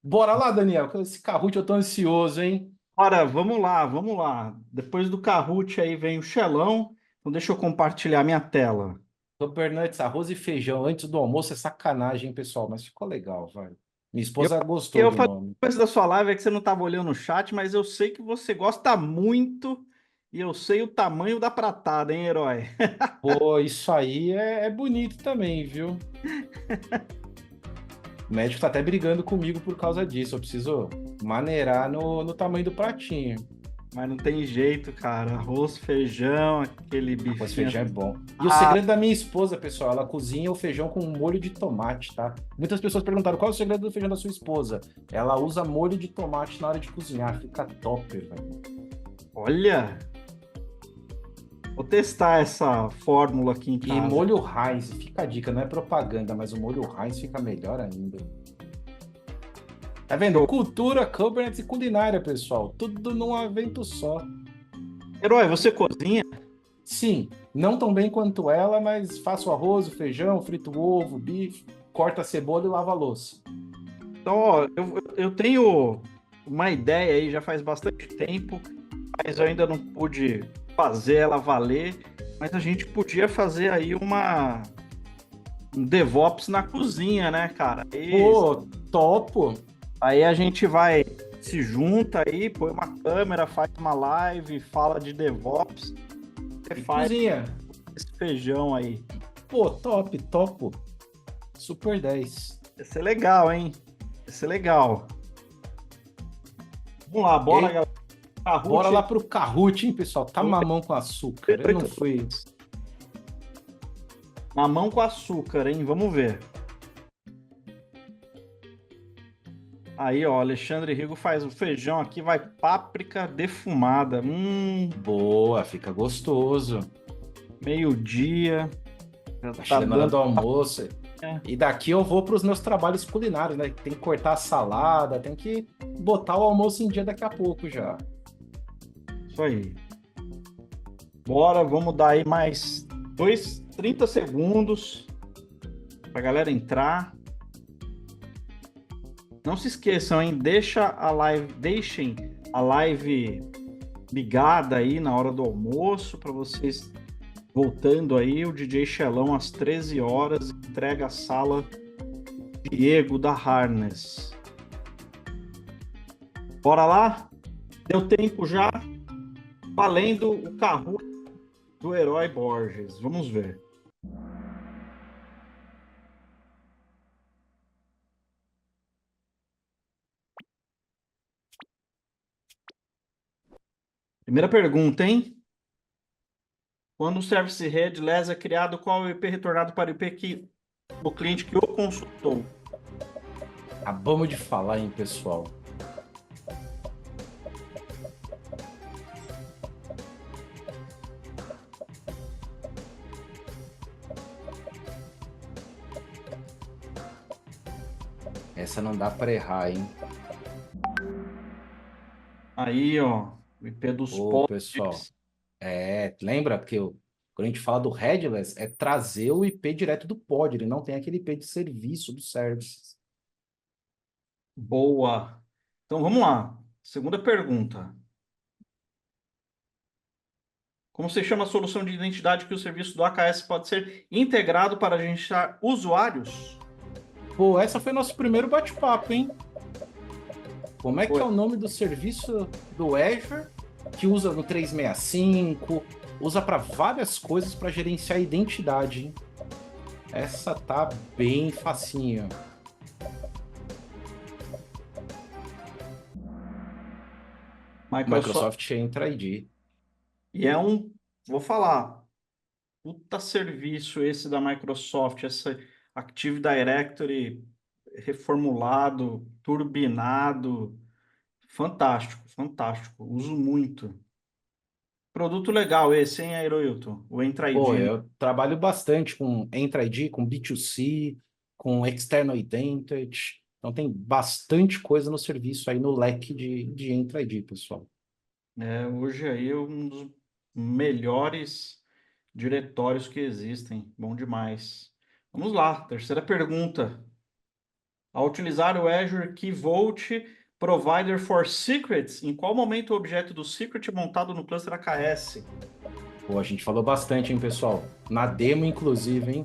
Bora lá, Daniel, com esse Kahoot eu tô ansioso, hein? Ora, vamos lá, vamos lá. Depois do Kahoot aí vem o Xelão. Então deixa eu compartilhar minha tela. Kubernetes, arroz e feijão antes do almoço é sacanagem, hein, pessoal, mas ficou legal, vai. Minha Eu, esposa gostou eu do falei nome. depois da sua live é que você não estava olhando o chat, mas eu sei que você gosta muito e eu sei o tamanho da pratada, hein, herói? Pô, isso aí é bonito também, viu? O médico tá até brigando comigo por causa disso. Eu preciso maneirar no tamanho do pratinho. Mas não tem jeito, cara. Arroz, feijão, aquele Arroz e bifinho. feijão é bom. E o Ah, segredo da minha esposa, pessoal, ela cozinha o feijão com molho de tomate, tá? Muitas pessoas perguntaram qual é o segredo do feijão da sua esposa. Ela usa molho de tomate na hora de cozinhar, fica top, velho. olha, vou testar essa fórmula aqui em E casa. molho Heinz, fica a dica, não é propaganda, mas o molho Heinz fica melhor ainda. Tá vendo? Show. Cultura, Kubernetes e culinária, pessoal. Tudo num evento só. Herói, você cozinha? Sim, não tão bem quanto ela, mas faço arroz, o feijão, frito o ovo, bife, corta a cebola e lava a louça. Então, ó, eu tenho uma ideia aí já faz bastante tempo, mas eu ainda não pude fazer ela valer. Mas a gente podia fazer aí um DevOps na cozinha, né, cara? Pô, topo. Aí a gente vai, se junta aí, põe uma câmera, faz uma live, fala de DevOps, você faz Cozinha. esse feijão aí. Pô, top, topo. Super 10. Vai ser legal, hein? Vai ser legal. Vamos lá, E bora, aí, galera. Bora Kahoot, lá pro Kahoot, hein, pessoal? Tá mamão com açúcar. Eu não fui. mamão com açúcar, hein? Vamos ver. Aí, ó, Alexandre Rigo faz o feijão aqui, vai páprica defumada. Boa, fica gostoso. Meio-dia. Já Tá tá chegando a hora dando. do almoço. E daqui eu vou para os meus trabalhos culinários, né? Tem que cortar a salada, tem que botar o almoço em dia daqui a pouco já. Isso aí. Bora, vamos dar aí mais 30 segundos pra galera entrar. Não se esqueçam, hein? Deixem a live ligada aí na hora do almoço para vocês voltando aí. O DJ Xelão às 13 horas entrega a sala Diego da Harness. Bora lá? Deu tempo já? Valendo o carro do Herói Borges. Vamos ver. Primeira pergunta, hein? Quando o Service Head LES é criado, qual é o IP retornado para o IP o cliente que o consultou? Acabamos de falar, hein, pessoal? Essa não dá para errar, hein? Aí, ó, o IP dos Ô, pessoal. pods. Lembra que quando a gente fala do headless, é trazer o IP direto do pod, ele não tem aquele IP de serviço do service. Boa. Então vamos lá. Segunda pergunta. Como se chama a solução de identidade que o serviço do AKS pode ser integrado para agenciar usuários? Pô, essa foi nosso primeiro bate-papo, hein? Como é que Foi. é o nome do serviço do Azure que usa no 365, usa para várias coisas para gerenciar a identidade, hein? Essa tá bem facinho. Microsoft. Microsoft Entra ID. E vou falar, puta serviço esse da Microsoft, essa Active Directory reformulado, turbinado. Fantástico, fantástico. Uso muito. Produto legal esse, hein, Aeroilton? O Entra Pô, ID. eu trabalho bastante com Entra ID, com B2C, com External Identity. Então tem bastante coisa no serviço aí no leque de Entra ID, pessoal. Hoje aí é um dos melhores diretórios que existem. Bom demais. Vamos lá, terceira pergunta. Ao utilizar o Azure Key Vault Provider for Secrets, em qual momento o objeto do secret é montado no cluster AKS? Pô, a gente falou bastante, hein, pessoal? Na demo, inclusive, hein?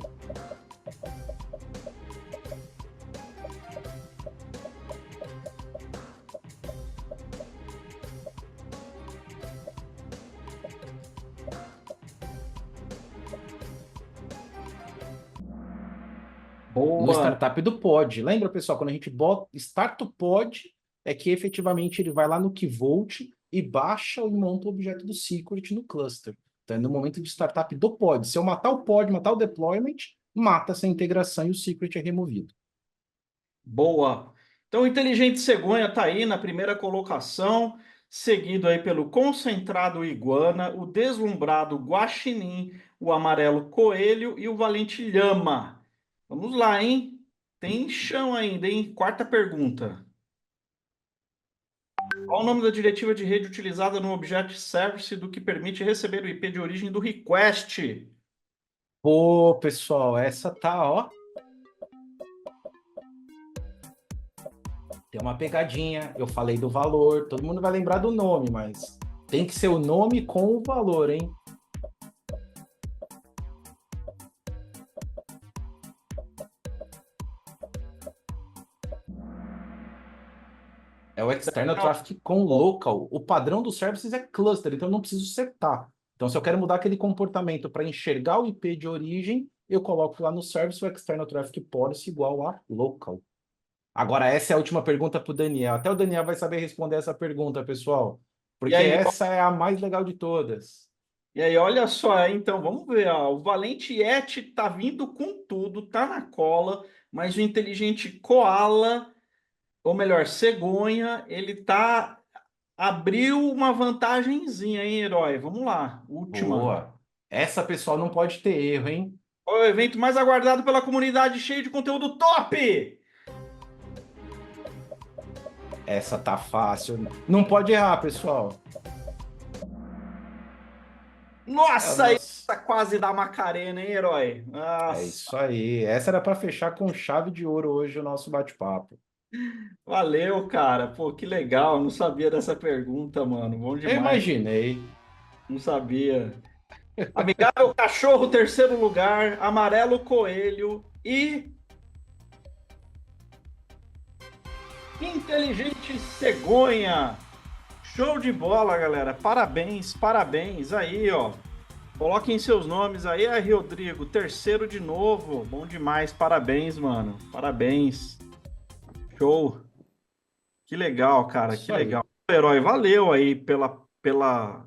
No Boa, startup do pod. Lembra, pessoal, quando a gente bota start o pod, é que efetivamente ele vai lá no Key Vault e baixa e monta o objeto do secret no cluster. Então, é no momento de startup do pod. Se eu matar o pod, matar o deployment, mata essa integração e o secret é removido. boa. Então, o Inteligente Cegonha está aí na primeira colocação, seguido aí pelo Concentrado Iguana, o Deslumbrado Guaxinim, o Amarelo Coelho e o Valente Lhama. Vamos lá, hein? Tem chão ainda, hein? Quarta pergunta. Qual o nome da diretiva de rede utilizada no Object Service do que permite receber o IP de origem do request? Pô, pessoal, essa tá, ó. Tem uma pegadinha. Eu falei do valor, todo mundo vai lembrar do nome, mas tem que ser o nome com o valor, hein? É o External Traffic com Local. O padrão dos services é cluster, então eu não preciso setar. Então, se eu quero mudar aquele comportamento para enxergar o IP de origem, eu coloco lá no service o External Traffic Policy igual a Local. Agora, essa é a última pergunta para o Daniel. Até o Daniel vai saber responder essa pergunta, pessoal. E porque aí, essa é a mais legal de todas. olha só, então, vamos ver, ó, o Valente Yeti tá vindo com tudo, tá na cola, mas o inteligente Koala, ou melhor, Cegonha, ele tá abriu uma vantagenzinha, hein, herói? Vamos lá, última. Boa. Essa, pessoal, não pode ter erro, hein? O evento mais aguardado pela comunidade, cheio de conteúdo top! Essa tá fácil. Não pode errar, pessoal. É o Nossa, nosso. essa quase da Macarena, hein, herói? É Nossa, isso aí. Essa era para fechar com chave de ouro hoje o nosso bate-papo. valeu, cara. Pô, que legal. Não sabia dessa pergunta, mano. Bom Eu demais. imaginei. Não sabia. Amigável Cachorro, terceiro lugar. Amarelo Coelho e Inteligente Cegonha. Show de bola, galera. Parabéns, parabéns. Aí, ó. Coloquem seus nomes aí, Rodrigo. Terceiro de novo. Bom demais. Parabéns, mano. Parabéns. Show. Que legal, cara. Que Isso aí. legal. Herói, valeu aí pela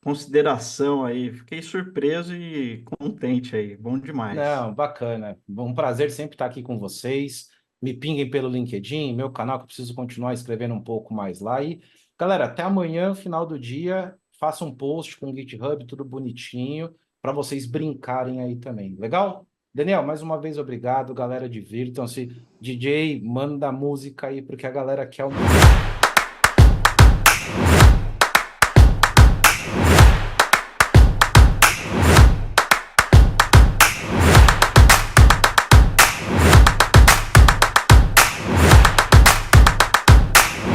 consideração aí. Fiquei surpreso e contente aí. Bom demais. Não, bacana. Um prazer sempre estar aqui com vocês. Me pinguem pelo LinkedIn, meu canal, que eu preciso continuar escrevendo um pouco mais lá. E, galera, até amanhã, final do dia, faça um post com o GitHub, tudo bonitinho, para vocês brincarem aí também. Legal? Daniel, mais uma vez obrigado, galera. Divirtam-se. DJ, manda música aí, porque a galera quer um.